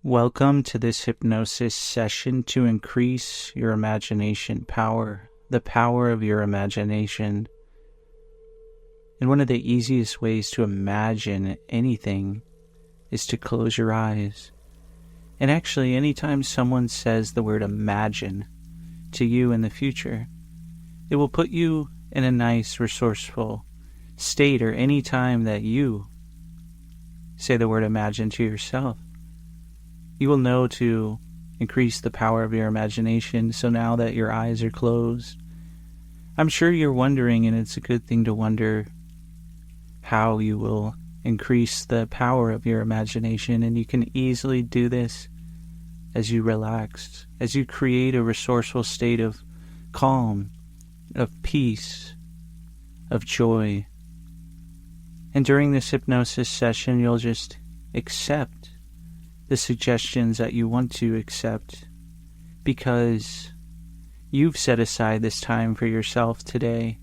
Welcome to this hypnosis session to increase your imagination power, the power of your imagination. And one of the easiest ways to imagine anything is to close your eyes. And actually, anytime someone says the word imagine to you in the future, it will put you in a nice, resourceful state, or any time that you say the word imagine to yourself. You will know to increase the power of your imagination. So now that your eyes are closed, I'm sure you're wondering, and it's a good thing to wonder, how you will increase the power of your imagination. And you can easily do this as you relax, as you create a resourceful state of calm, of peace, of joy. And during this hypnosis session, you'll just accept the suggestions that you want to accept, because you've set aside this time for yourself today.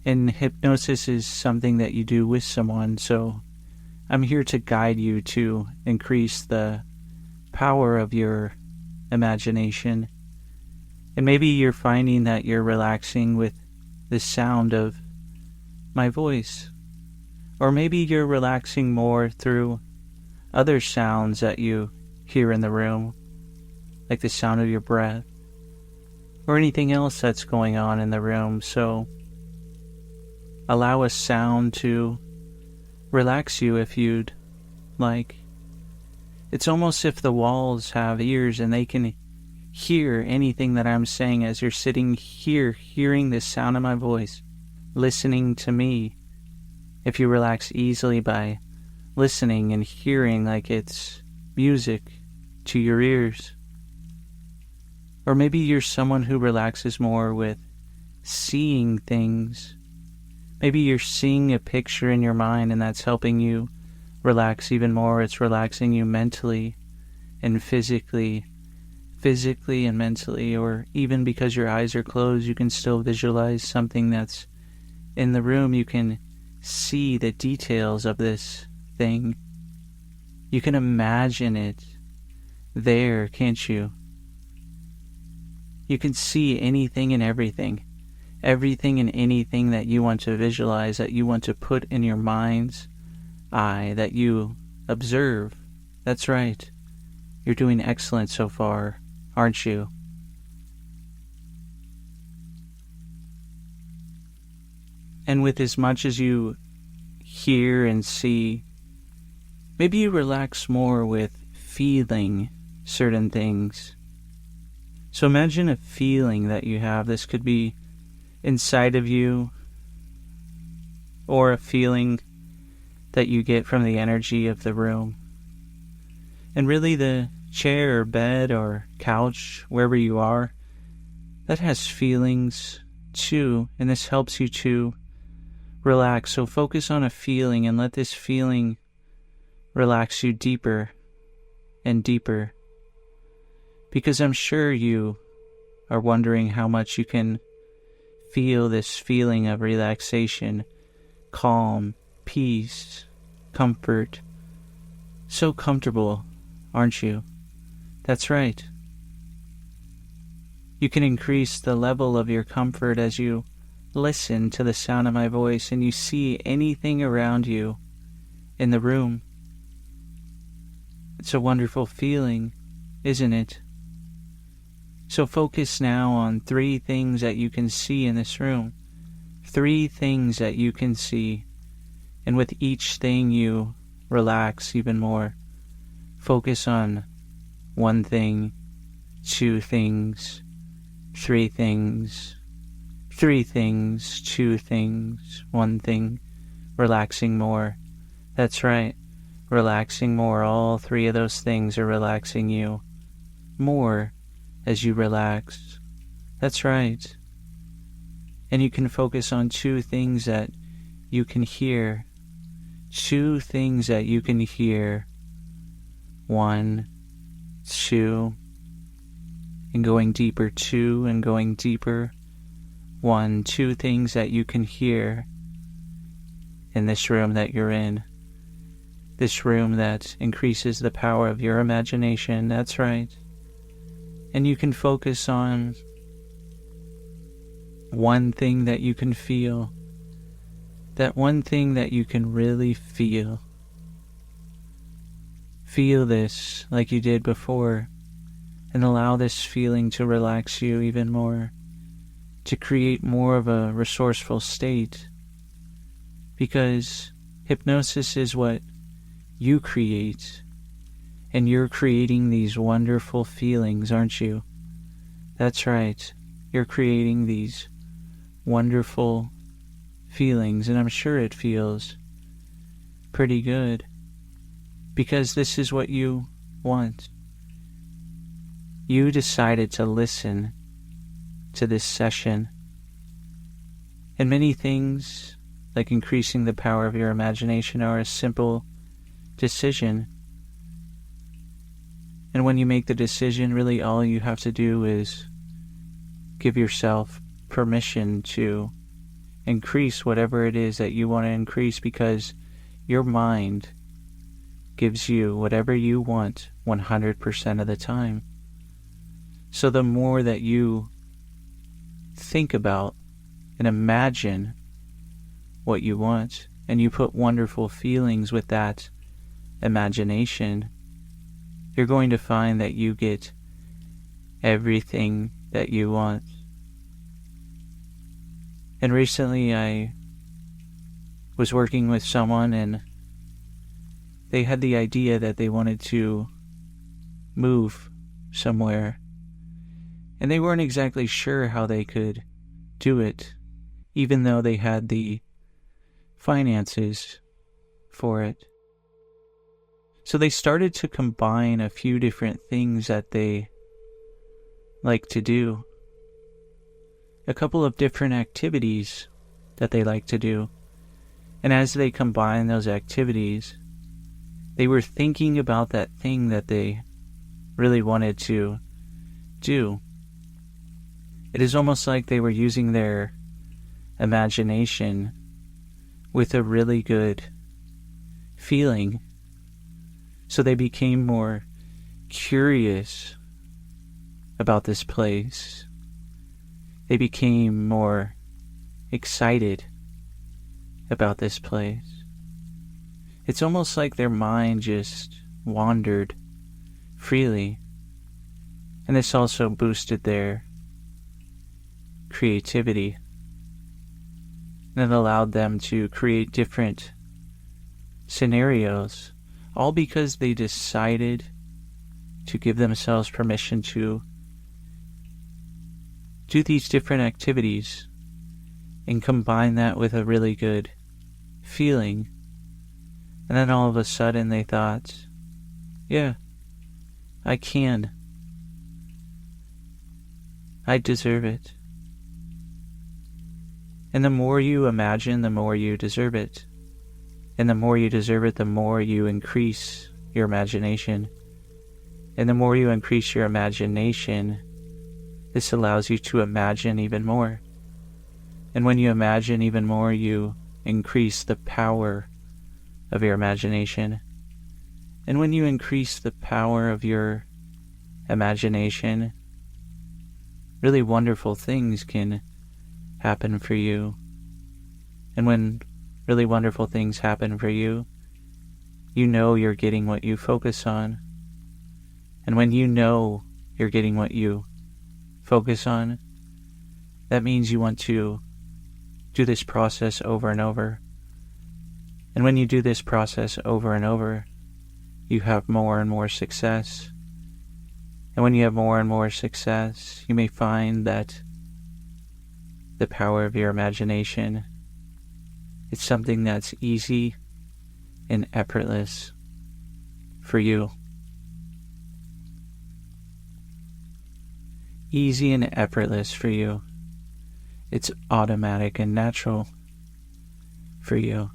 And hypnosis is something that you do with someone, so I'm here to guide you to increase the power of your imagination. And maybe you're finding that you're relaxing with the sound of my voice, or maybe you're relaxing more through other sounds that you hear in the room, like the sound of your breath, or anything else that's going on in the room. So allow a sound to relax you if you'd like. It's almost if the walls have ears and they can hear anything that I'm saying as you're sitting here, hearing the sound of my voice, listening to me. If you relax easily by listening and hearing like it's music to your ears. Or maybe you're someone who relaxes more with seeing things. Maybe you're seeing a picture in your mind and that's helping you relax even more. It's relaxing you mentally and physically and mentally. Or even because your eyes are closed, you can still visualize something that's in the room. You can see the details of this thing. You can imagine it there, can't you? You can see anything and everything and anything that you want to visualize, that you want to put in your mind's eye, that you observe. That's right. You're doing excellent so far, aren't you? And with as much as you hear and see, maybe you relax more with feeling certain things. So imagine a feeling that you have. This could be inside of you, or a feeling that you get from the energy of the room. And really the chair or bed or couch, wherever you are, that has feelings too. And this helps you to relax. So focus on a feeling and let this feeling relax you deeper and deeper, because I'm sure you are wondering how much you can feel this feeling of relaxation, calm, peace, comfort. So comfortable, aren't you? That's right. You can increase the level of your comfort as you listen to the sound of my voice and you see anything around you in the room. It's a wonderful feeling, isn't it? So focus now on 3 things that you can see in this room. 3 things that you can see. And with each thing you relax even more. Focus on 1 thing, 2 things, 3 things, 3 things, 2 things, 1 thing. Relaxing more. That's right. Relaxing more. All 3 of those things are relaxing you more as you relax. That's right. And you can focus on 2 things that you can hear. 2 things that you can hear. 1, 2, and going deeper. 2 and going deeper. 1, 2 things that you can hear in this room that you're in. this room that increases the power of your imagination. That's right. And you can focus on one thing that you can feel, that one thing that you can really feel. Feel this like you did before, and allow this feeling to relax you even more, to create more of a resourceful state. Because hypnosis is what you create, and you're creating these wonderful feelings, aren't you? That's right. You're creating these wonderful feelings, and I'm sure it feels pretty good, because this is what you want. You decided to listen to this session, and many things, like increasing the power of your imagination, are a simple decision. And when you make the decision, really all you have to do is give yourself permission to increase whatever it is that you want to increase, because your mind gives you whatever you want 100% of the time. So the more that you think about and imagine what you want, and you put wonderful feelings with that imagination, you're going to find that you get everything that you want. And recently I was working with someone, and they had the idea that they wanted to move somewhere, and they weren't exactly sure how they could do it, even though they had the finances for it. So they started to combine a few different things that they like to do, a couple of different activities that they like to do. And as they combine those activities, they were thinking about that thing that they really wanted to do. It is almost like they were using their imagination with a really good feeling. So they became more curious about this place. They became more excited about this place. It's almost like their mind just wandered freely. And this also boosted their creativity. And it allowed them to create different scenarios, all because they decided to give themselves permission to do these different activities and combine that with a really good feeling. And then all of a sudden they thought, yeah, I can. I deserve it. And the more you imagine, the more you deserve it. And the more you deserve it, the more you increase your imagination. And the more you increase your imagination, this allows you to imagine even more. And when you imagine even more, you increase the power of your imagination. And when you increase the power of your imagination, really wonderful things can happen for you. And when really wonderful things happen for you, you know you're getting what you focus on. And when you know you're getting what you focus on, that means you want to do this process over and over. And when you do this process over and over, you have more and more success. And when you have more and more success, you may find that the power of your imagination, it's something that's easy and effortless for you. Easy and effortless for you. It's automatic and natural for you.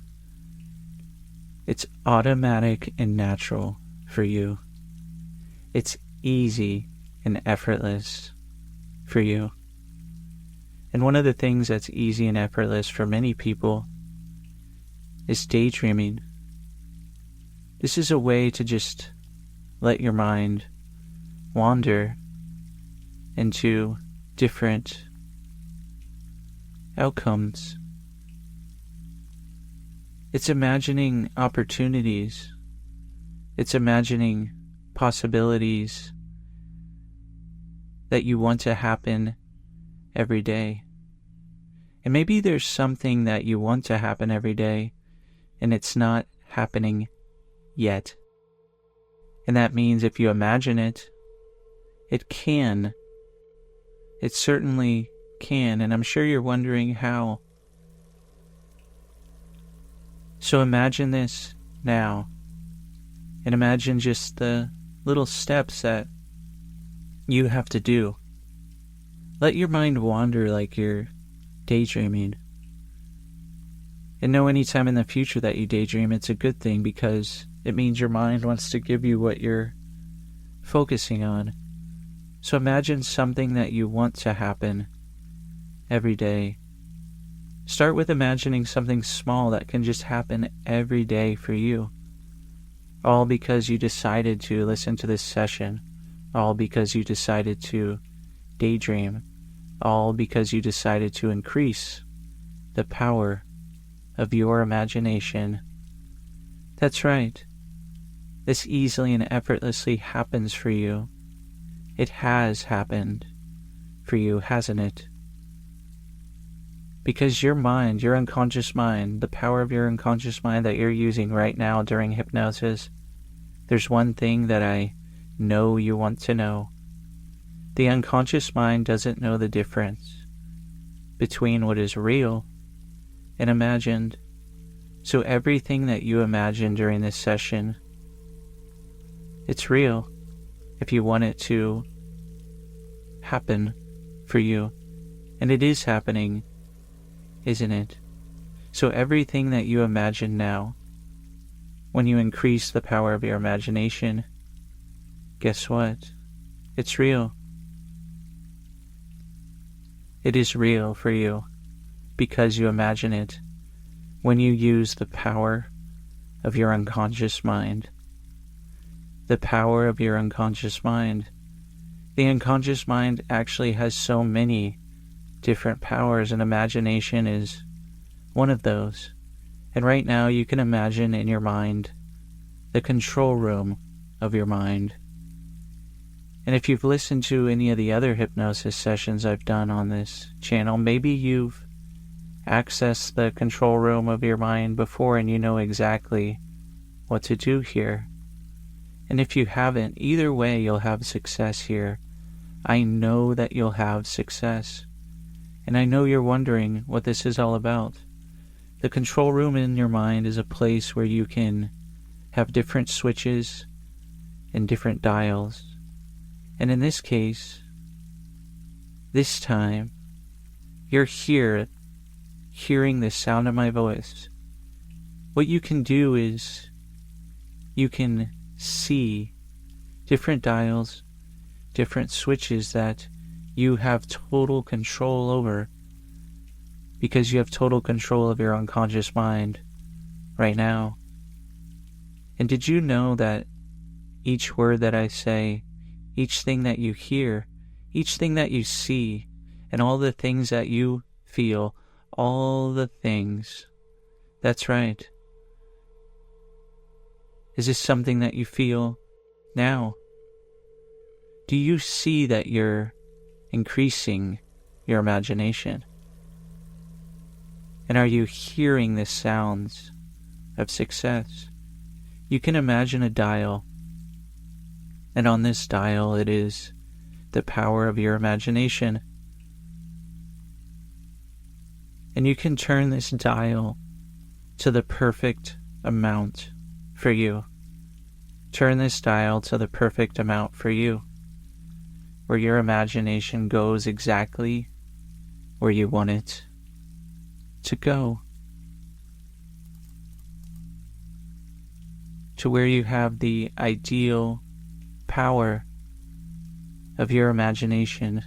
It's automatic and natural for you. It's easy and effortless for you. And one of the things that's easy and effortless for many people is daydreaming. This is a way to just let your mind wander into different outcomes. It's imagining opportunities. It's imagining possibilities that you want to happen every day. And maybe there's something that you want to happen every day, and it's not happening yet. And that means if you imagine it, it can. It certainly can, and I'm sure you're wondering how. So imagine this now, and imagine just the little steps that you have to do. Let your mind wander like you're daydreaming. And know anytime in the future that you daydream, it's a good thing because it means your mind wants to give you what you're focusing on. So imagine something that you want to happen every day. Start with imagining something small that can just happen every day for you. All because you decided to listen to this session. All because you decided to daydream. All because you decided to increase the power of your imagination. That's right. This easily and effortlessly happens for you. It has happened for you, hasn't it? Because your mind, your unconscious mind, the power of your unconscious mind that you're using right now during hypnosis, there's one thing that I know you want to know. The unconscious mind doesn't know the difference between what is real and imagined. So everything that you imagine during this session, it's real if you want it to happen for you. And it is happening, isn't it? So everything that you imagine now, when you increase the power of your imagination, guess what? It's real. It is real for you because you imagine it when you use the power of your unconscious mind. The power of your unconscious mind. The unconscious mind actually has so many different powers, and imagination is one of those. And right now you can imagine in your mind the control room of your mind. And if you've listened to any of the other hypnosis sessions I've done on this channel, maybe you've accessed the control room of your mind before and you know exactly what to do here. And if you haven't, either way you'll have success here. I know that you'll have success. And I know you're wondering what this is all about. The control room in your mind is a place where you can have different switches and different dials. And in this case, this time, you're here, hearing the sound of my voice. What you can do is you can see different dials, different switches that you have total control over because you have total control of your unconscious mind right now. And did you know that each word that I say, each thing that you hear, each thing that you see, and all the things that you feel, all the things, that's right. Is this something that you feel now? Do you see that you're increasing your imagination? And are you hearing the sounds of success? You can imagine a dial, and on this dial it is the power of your imagination. And you can turn this dial to the perfect amount for you. Turn this dial to the perfect amount for you, where your imagination goes exactly where you want it to go. To where you have the ideal power of your imagination,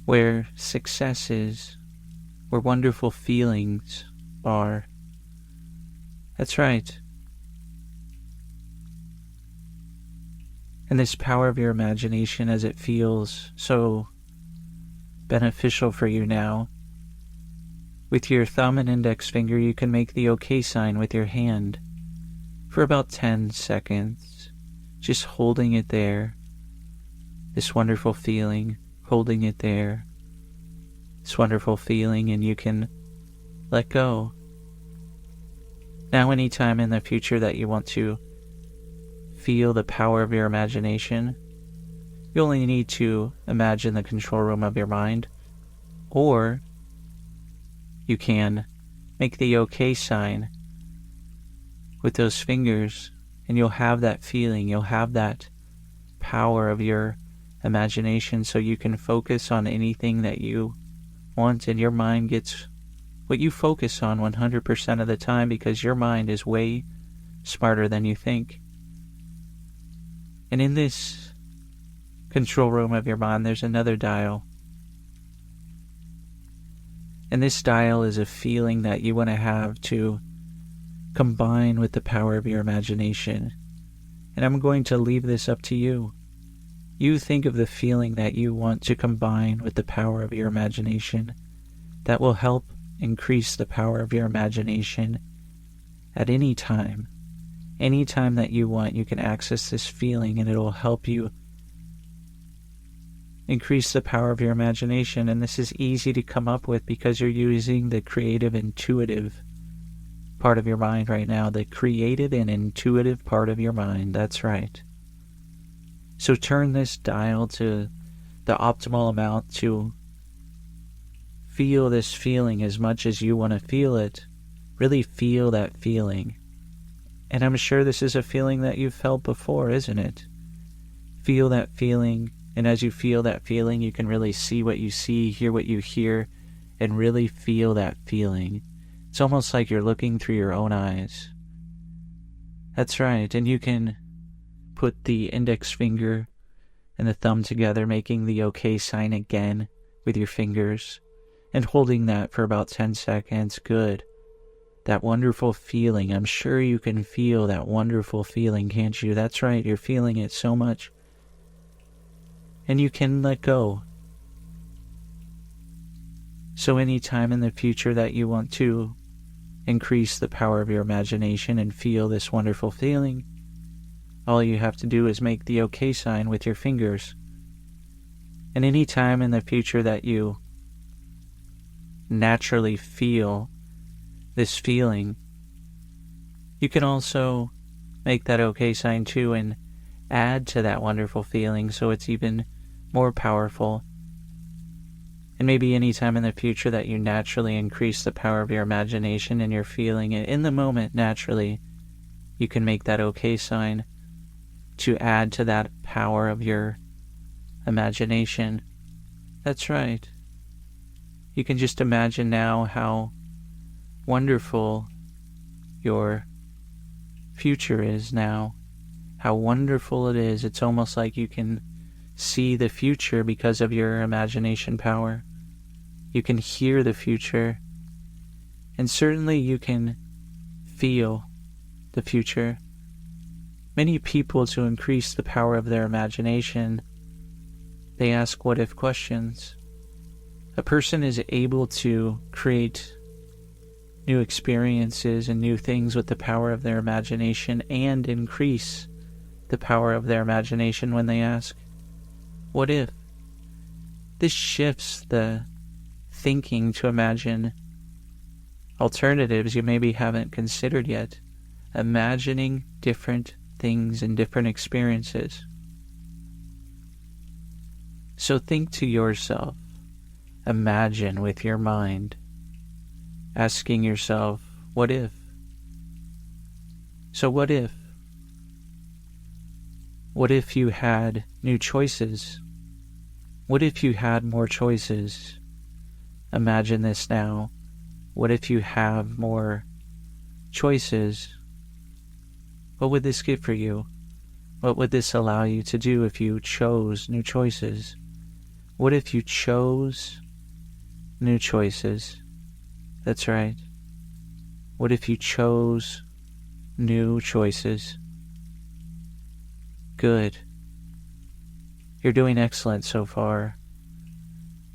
where success is, where wonderful feelings are. That's right. And this power of your imagination, as it feels so beneficial for you now, with your thumb and index finger, you can make the OK sign with your hand for about 10 seconds, just holding it there. This wonderful feeling, holding it there. This wonderful feeling, and you can let go. Now, anytime in the future that you want to feel the power of your imagination, you only need to imagine the control room of your mind, or you can make the OK sign with those fingers, and you'll have that feeling, you'll have that power of your imagination, so you can focus on anything that you want, and your mind gets what you focus on 100% of the time, because your mind is way smarter than you think. And in this control room of your mind, there's another dial. And this dial is a feeling that you want to have to combine with the power of your imagination. And I'm going to leave this up to you. You think of the feeling that you want to combine with the power of your imagination that will help increase the power of your imagination at any time. Any time that you want, you can access this feeling, and it'll help you increase the power of your imagination. And this is easy to come up with because you're using the creative, intuitive part of your mind right now. The creative and intuitive part of your mind. That's right. So turn this dial to the optimal amount to feel this feeling as much as you want to feel it. Really feel that feeling. And I'm sure this is a feeling that you've felt before, isn't it? Feel that feeling, and as you feel that feeling, you can really see what you see, hear what you hear, and really feel that feeling. It's almost like you're looking through your own eyes. That's right, and you can put the index finger and the thumb together, making the OK sign again with your fingers, and holding that for about 10 seconds. Good. That wonderful feeling. I'm sure you can feel that wonderful feeling, can't you? That's right, you're feeling it so much. And you can let go. So any time in the future that you want to increase the power of your imagination and feel this wonderful feeling, all you have to do is make the OK sign with your fingers. And any time in the future that you naturally feel this feeling, you can also make that OK sign too and add to that wonderful feeling so it's even more powerful. And maybe any time in the future that you naturally increase the power of your imagination and you're feeling it in the moment naturally, you can make that OK sign to add to that power of your imagination. That's right. You can just imagine now how wonderful your future is now. How wonderful it is. It's almost like you can see the future because of your imagination power. You can hear the future. And certainly you can feel the future. Many people, to increase the power of their imagination, they ask what-if questions. A person is able to create new experiences and new things with the power of their imagination and increase the power of their imagination when they ask, what if? This shifts the thinking to imagine alternatives you maybe haven't considered yet. Imagining different things and different experiences. So think to yourself, imagine with your mind, asking yourself, what if? So what if? What if you had new choices? What if you had more choices? Imagine this now. What if you have more choices? What would this give for you? What would this allow you to do if you chose new choices? What if you chose new choices? That's right. What if you chose new choices? Good. You're doing excellent so far.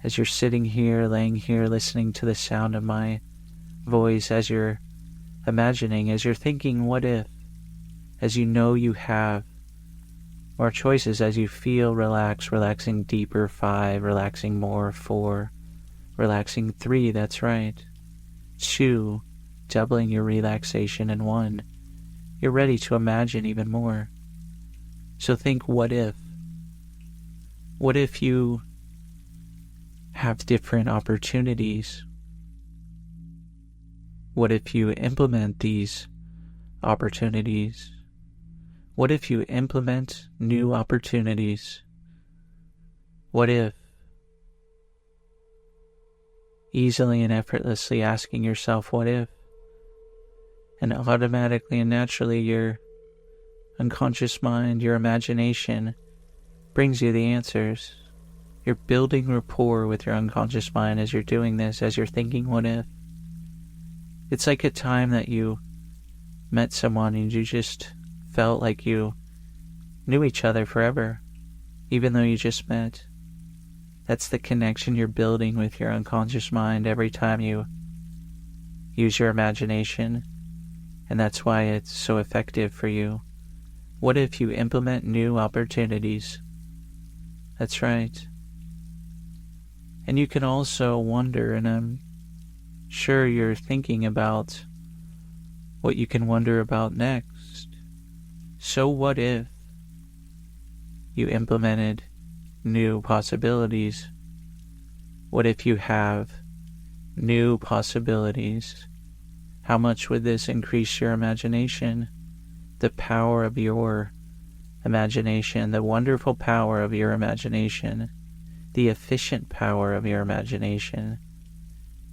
As you're sitting here, laying here, listening to the sound of my voice, as you're imagining, as you're thinking, what if, as you know you have more choices, as you feel relaxed, relaxing deeper, 5, relaxing more, 4, relaxing 3, that's right, 2, doubling your relaxation, and 1, you're ready to imagine even more. So think, what if? What if you have different opportunities? What if you implement these opportunities? What if you implement new opportunities? What if, easily and effortlessly asking yourself, what if? And automatically and naturally your unconscious mind, your imagination brings you the answers. You're building rapport with your unconscious mind as you're doing this, as you're thinking, what if? It's like a time that you met someone and you just felt like you knew each other forever, even though you just met. That's the connection you're building with your unconscious mind every time you use your imagination, and that's why it's so effective for you. What if you implement new opportunities? That's right. And you can also wonder, and I'm sure you're thinking about what you can wonder about next. So what if you implemented new possibilities? What if you have new possibilities? How much would this increase your imagination? The power of your imagination, the wonderful power of your imagination, the efficient power of your imagination.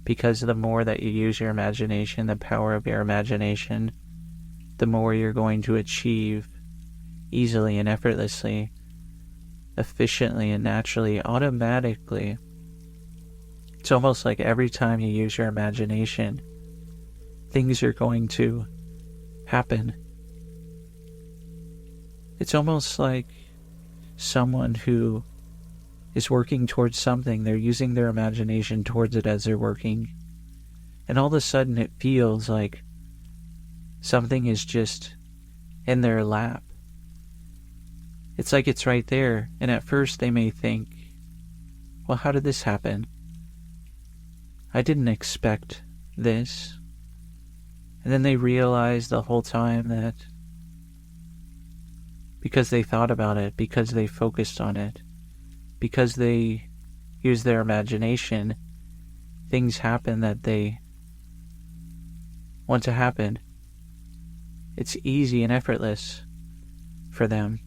Because the more that you use your imagination, the power of your imagination, the more you're going to achieve easily and effortlessly, efficiently and naturally, automatically. It's almost like every time you use your imagination, things are going to happen. It's almost like someone who is working towards something, they're using their imagination towards it as they're working, and all of a sudden it feels like something is just in their lap. It's like it's right there, and at first they may think, well, how did this happen? I didn't expect this. And then they realize the whole time that because they thought about it, because they focused on it, because they used their imagination, things happen that they want to happen. It's easy and effortless for them.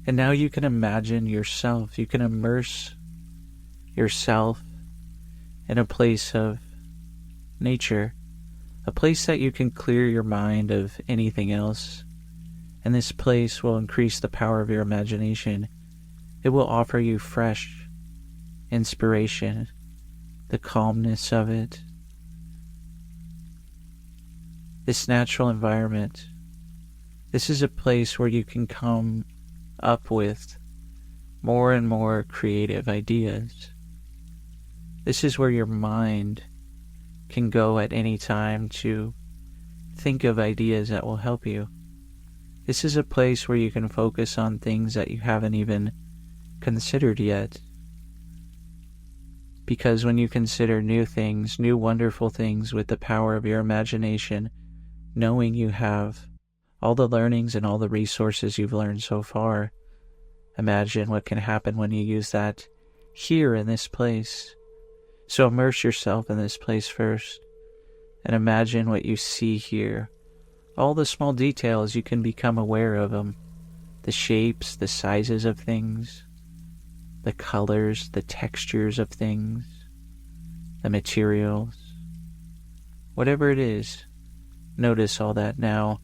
And now you can imagine yourself, you can immerse yourself in a place of nature, a place that you can clear your mind of anything else. And this place will increase the power of your imagination. It will offer you fresh inspiration, the calmness of it, this natural environment. This is a place where you can come up with more and more creative ideas. This is where your mind can go at any time to think of ideas that will help you. This is a place where you can focus on things that you haven't even considered yet. Because when you consider new things, new wonderful things with the power of your imagination, knowing you have all the learnings and all the resources you've learned so far, imagine what can happen when you use that here in this place. So immerse yourself in this place first, and imagine what you see here. All the small details, you can become aware of them. The shapes, the sizes of things, the colors, the textures of things, the materials. Whatever it is, notice all that now.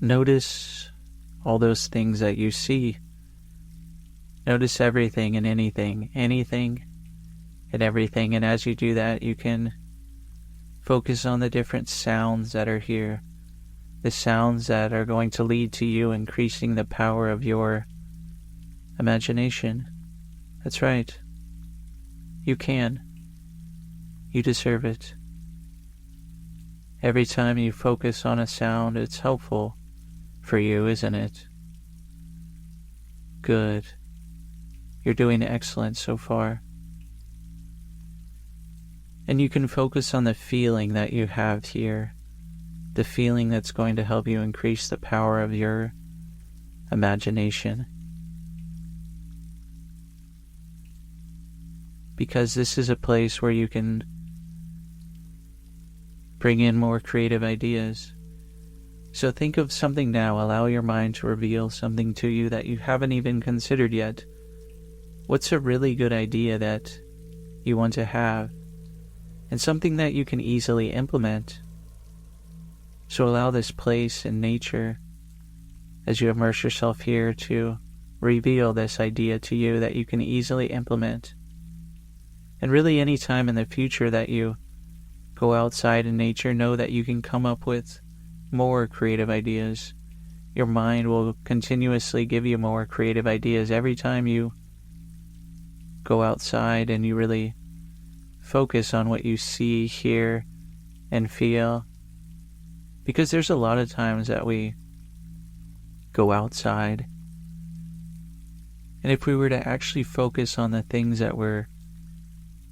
Notice all those things that you see. Notice everything and anything and everything. And as you do that, you can focus on the different sounds that are here. the sounds that are going to lead to you increasing the power of your imagination. That's right. You can. You deserve it. Every time you focus on a sound, it's helpful for you, isn't it? Good. You're doing excellent so far. And you can focus on the feeling that you have here, the feeling that's going to help you increase the power of your imagination. Because this is a place where you can bring in more creative ideas. So think of something now. Allow your mind to reveal something to you that you haven't even considered yet. What's a really good idea that you want to have? And something that you can easily implement. So allow this place in nature, as you immerse yourself here, to reveal this idea to you that you can easily implement. And really any time in the future that you go outside in nature, know that you can come up with more creative ideas. Your mind will continuously give you more creative ideas every time you go outside and you really focus on what you see, hear, and feel. Because there's a lot of times that we go outside, and if we were to actually focus on the things that we're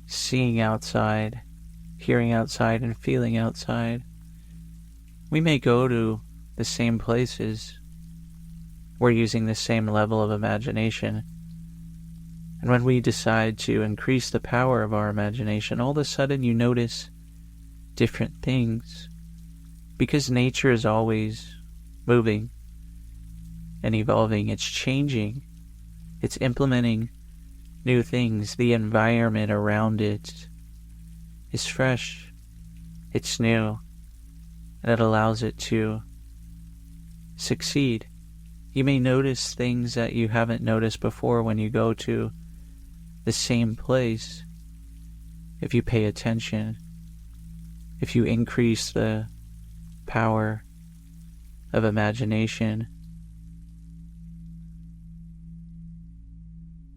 seeing outside, hearing outside, and feeling outside, we may go to the same places. We're using the same level of imagination. And when we decide to increase the power of our imagination, all of a sudden you notice different things. Because nature is always moving and evolving. It's changing. It's implementing new things. The environment around it is fresh. It's new. And it allows it to succeed. You may notice things that you haven't noticed before when you go to the same place. If you pay attention, if you increase the power of imagination.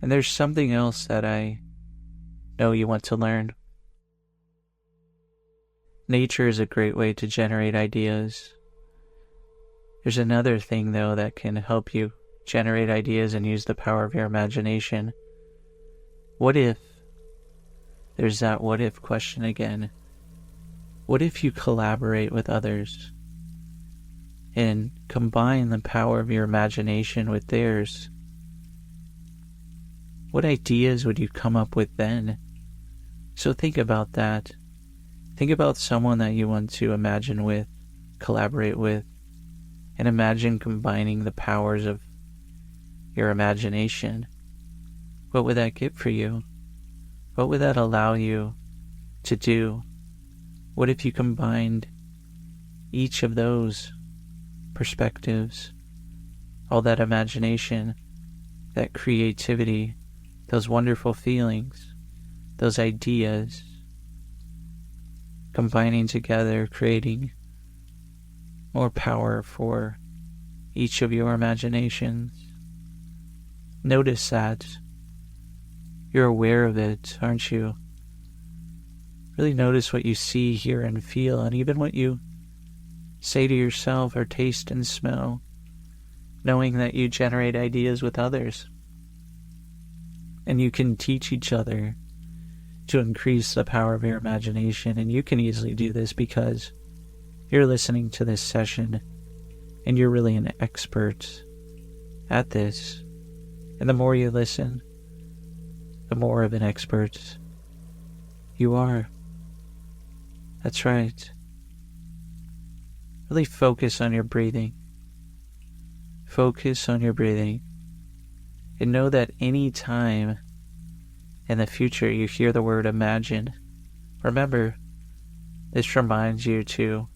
And there's something else that I know you want to learn. Nature is a great way to generate ideas. There's another thing, though, that can help you generate ideas and use the power of your imagination. What if? There's that what if question again. What if you collaborate with others and combine the power of your imagination with theirs? What ideas would you come up with then? So think about that. Think about someone that you want to imagine with, collaborate with, and imagine combining the powers of your imagination. What would that get for you? What would that allow you to do? What if you combined each of those perspectives, all that imagination, that creativity, those wonderful feelings, those ideas, combining together, creating more power for each of your imaginations? Notice that. You're aware of it, aren't you? Really notice what you see, hear, and feel, and even what you say to yourself or taste and smell, knowing that you generate ideas with others. And you can teach each other to increase the power of your imagination, and you can easily do this because you're listening to this session and you're really an expert at this. And the more you listen, the more of an expert you are. That's right. Really focus on your breathing. Focus on your breathing. And know that any time in the future you hear the word imagine, remember, this reminds you to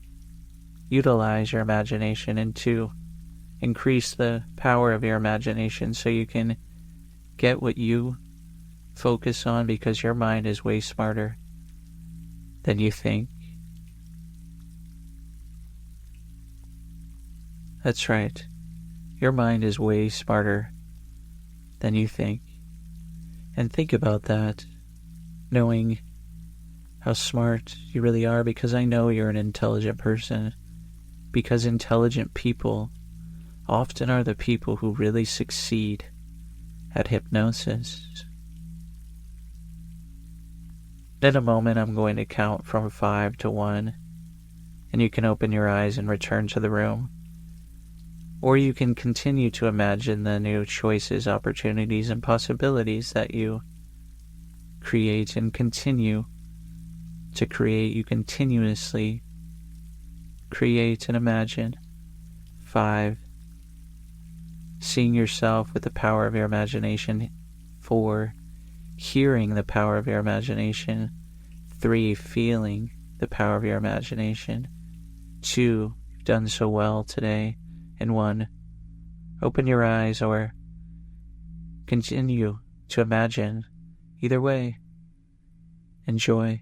utilize your imagination and to increase the power of your imagination so you can get what you focus on, because your mind is way smarter than you think. That's right. Your mind is way smarter than you think. And think about that, knowing how smart you really are, because I know you're an intelligent person. Because intelligent people often are the people who really succeed at hypnosis. In a moment, I'm going to count from 5 to 1, and you can open your eyes and return to the room. Or you can continue to imagine the new choices, opportunities, and possibilities that you create and continue to create. You continuously create and imagine. 5, seeing yourself with the power of your imagination. 4, hearing the power of your imagination. 3, feeling the power of your imagination. 2, you've done so well today. And 1, open your eyes or continue to imagine. Either way, enjoy.